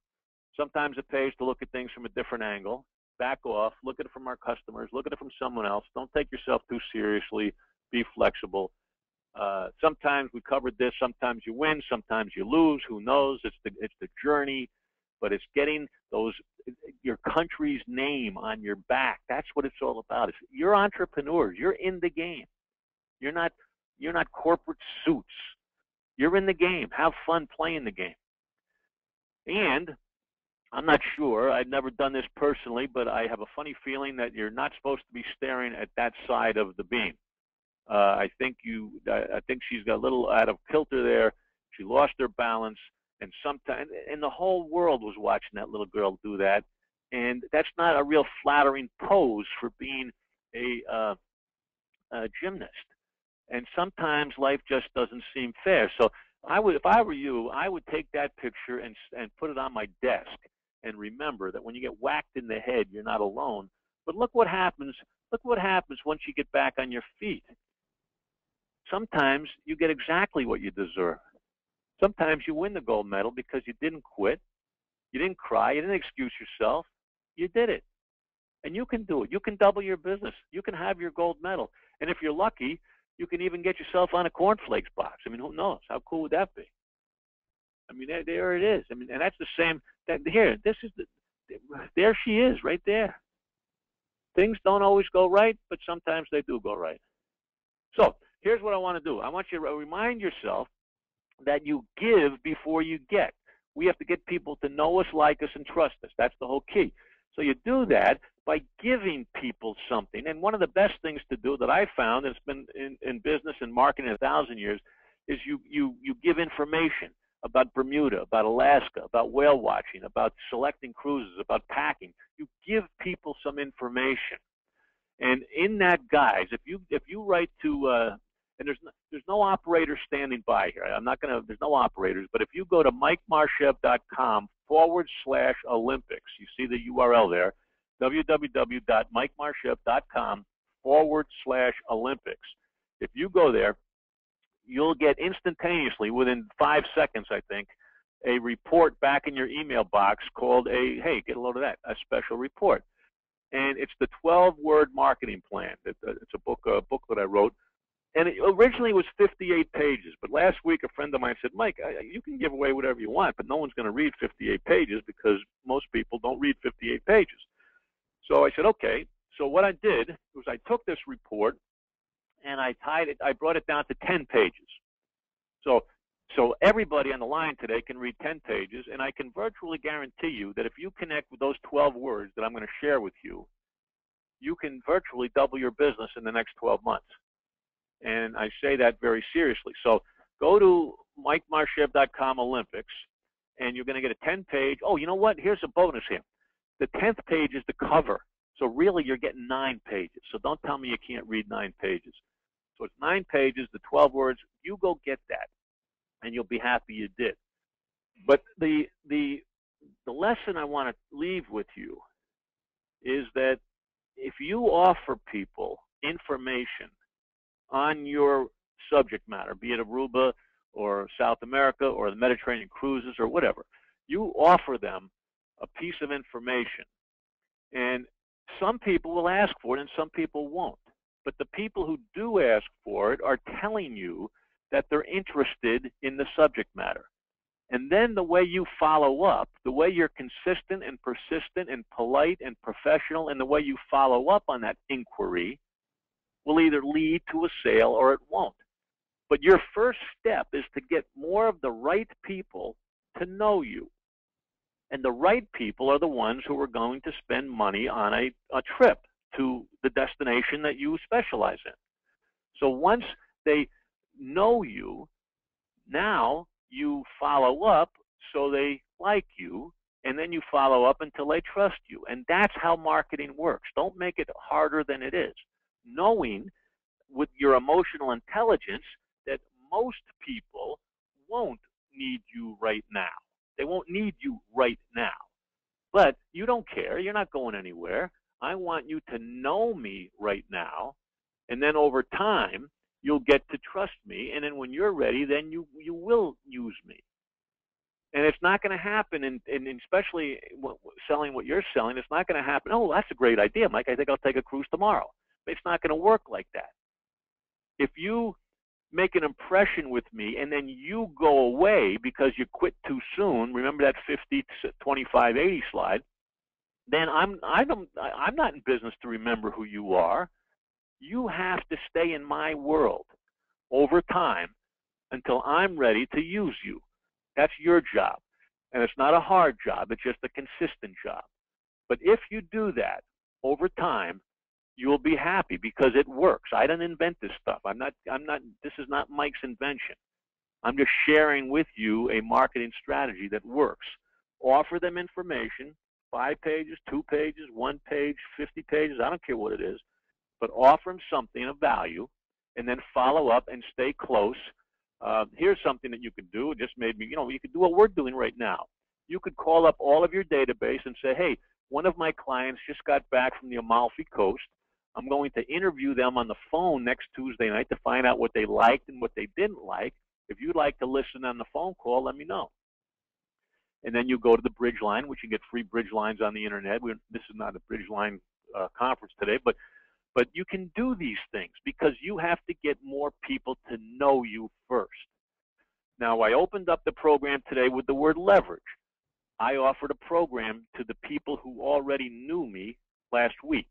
Sometimes it pays to look at things from a different angle. Back off, look at it from our customers, look at it from someone else. Don't take yourself too seriously. Be flexible. Sometimes we covered this. Sometimes you win. Sometimes you lose. Who knows? It's the journey, but it's getting your country's name on your back. That's what it's all about. You're entrepreneurs. You're in the game. You're not corporate suits. You're in the game. Have fun playing the game. And I'm not sure. I've never done this personally, but I have a funny feeling that you're not supposed to be staring at that side of the beam. I think she's got a little out of kilter there. She lost her balance, and the whole world was watching that little girl do that. And that's not a real flattering pose for being a gymnast. And sometimes life just doesn't seem fair. So if I were you, I would take that picture and put it on my desk and remember that when you get whacked in the head, you're not alone. But look what happens. Look what happens once you get back on your feet. Sometimes you get exactly what you deserve. Sometimes you win the gold medal because you didn't quit. You didn't cry. You didn't excuse yourself. You did it. And you can do it. You can double your business. You can have your gold medal. And if you're lucky, you can even get yourself on a cornflakes box. I mean, who knows? How cool would that be? I mean, there it is. I mean, and that's the same. There she is right there. Things don't always go right, but sometimes they do go right. So here's what I want to do. I want you to remind yourself that you give before you get. We have to get people to know us, like us, and trust us. That's the whole key. So you do that by giving people something. And one of the best things to do that I found, and it's been in business and marketing 1,000 years, is you give information. about Bermuda, about Alaska, about whale watching, about selecting cruises, about packing. You give people some information. And in that, guys, if you write to and there's no operators standing by here. I'm not gonna. There's no operators. But if you go to MikeMarchev.com/Olympics, you see the URL there, www.MikeMarchev.com/Olympics. If you go there, you'll get instantaneously, within 5 seconds, I think, a report back in your email box called hey, get a load of that, a special report. And it's the 12-word marketing plan. It's a book that I wrote. And it originally was 58 pages. But last week, a friend of mine said, Mike, you can give away whatever you want, but no one's going to read 58 pages because most people don't read 58 pages. So I said, okay. So what I did was I took this report and I brought it down to 10 pages. So everybody on the line today can read 10 pages, and I can virtually guarantee you that if you connect with those 12 words that I'm going to share with you, you can virtually double your business in the next 12 months. And I say that very seriously. So go to MikeMarchev.com/Olympics, and you're going to get a 10-page. Oh, you know what? Here's a bonus here. The 10th page is the cover. So really, you're getting 9 pages. So don't tell me you can't read 9 pages. So it's 9 pages, the 12 words. You go get that, and you'll be happy you did. But the lesson I want to leave with you is that if you offer people information on your subject matter, be it Aruba or South America or the Mediterranean cruises or whatever, you offer them a piece of information. And some people will ask for it and some people won't. But the people who do ask for it are telling you that they're interested in the subject matter. And then the way you follow up, the way you're consistent and persistent and polite and professional, and the way you follow up on that inquiry will either lead to a sale or it won't. But your first step is to get more of the right people to know you. And the right people are the ones who are going to spend money on a trip to the destination that you specialize in. So once they know you, now you follow up so they like you, and then you follow up until they trust you. And that's how marketing works. Don't make it harder than it is. Knowing with your emotional intelligence that most people won't need you right now. They won't need you right now. But you don't care. You're not going anywhere. I want you to know me right now, and then over time, you'll get to trust me, and then when you're ready, then you will use me. And it's not going to happen, and especially selling what you're selling, it's not going to happen, oh, that's a great idea, Mike. I think I'll take a cruise tomorrow. It's not going to work like that. If you make an impression with me and then you go away because you quit too soon, remember that 50, 25, 80 slide, then I'm not in business to remember who you are. You have to stay in my world over time until I'm ready to use you. That's your job. And it's not a hard job. It's just a consistent job. But if you do that over time, you'll be happy because it works. I didn't invent this stuff. This is not Mike's invention. I'm just sharing with you a marketing strategy that works. Offer them information, 5 pages, 2 pages, 1 page, 50 pages, I don't care what it is, but offer them something of value and then follow up and stay close. Here's something that you could do. It just made me, you could do what we're doing right now. You could call up all of your database and say, hey, one of my clients just got back from the Amalfi Coast. I'm going to interview them on the phone next Tuesday night to find out what they liked and what they didn't like. If you'd like to listen on the phone call, let me know. And then you go to the Bridgeline, which you get free Bridgelines on the internet. This is not a Bridgeline conference today, but you can do these things because you have to get more people to know you first. Now, I opened up the program today with the word leverage. I offered a program to the people who already knew me last week.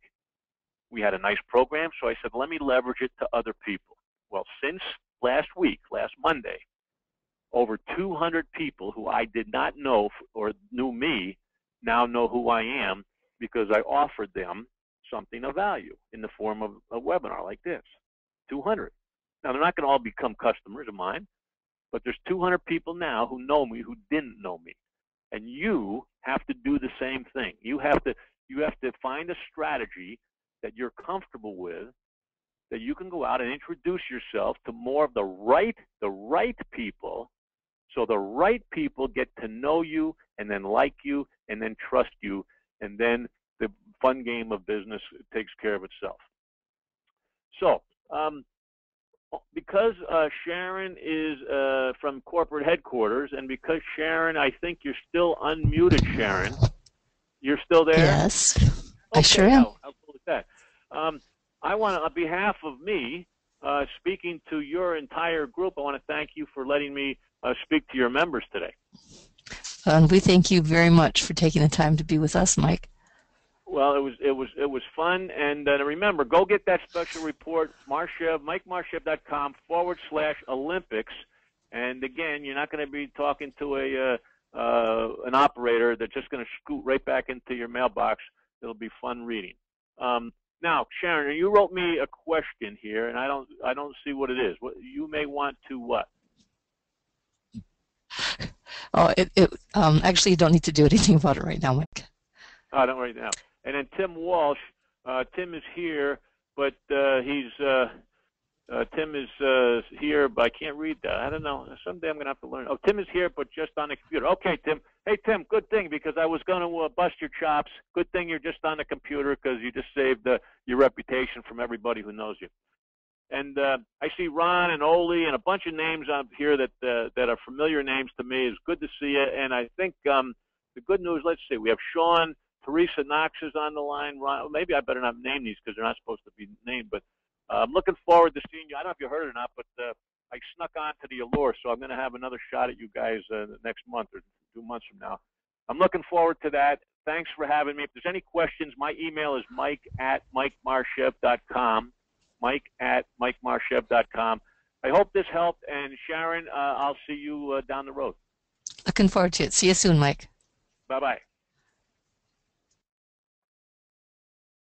We had a nice program, so I said, let me leverage it to other people. Well, since last week, last Monday, over 200 people who I did not know or knew me now know who I am because I offered them something of value in the form of a webinar like this. 200. Now, they're not going to all become customers of mine, but there's 200 people now who know me who didn't know me. And you have to do the same thing. You have to find a strategy that you're comfortable with, that you can go out and introduce yourself to more of the right people, so the right people get to know you and then like you and then trust you, and then the fun game of business takes care of itself. So because Sharon is from corporate headquarters, and because Sharon, I think you're still unmuted, Sharon. You're still there? Yes, okay, I sure am. How cool is that? I want to, on behalf of me, speaking to your entire group, I want to thank you for letting me speak to your members today. And we thank you very much for taking the time to be with us, Mike. Well, it was fun, and remember, go get that special report, MikeMarchev.com/Olympics. And again, you're not going to be talking to an operator that's just going to scoot right back into your mailbox. It'll be fun reading. Now, Sharon, you wrote me a question here, and I don't see what it is. What you may want to what? Oh, actually, you don't need to do anything about it right now, Mike. I don't right now. And then Tim Walsh, Tim is here, but Tim is here, but I can't read that. I don't know. Someday I'm going to have to learn. Oh, Tim is here, but just on the computer. Okay, Tim. Hey, Tim, good thing, because I was going to bust your chops. Good thing you're just on the computer, because you just saved your reputation from everybody who knows you. And I see Ron and Oli and a bunch of names up here that are familiar names to me. It's good to see you. And I think the good news, let's see, we have Sean, Teresa Knox is on the line. Ron, maybe I better not name these because they're not supposed to be named, but I'm looking forward to seeing you. I don't know if you heard it or not, but I snuck on to the Allure, so I'm going to have another shot at you guys next month or 2 months from now. I'm looking forward to that. Thanks for having me. If there's any questions, my email is mike@mikemarchev.com, mike@mikemarchev.com. I hope this helped, and Sharon, I'll see you down the road. Looking forward to it. See you soon, Mike. Bye-bye.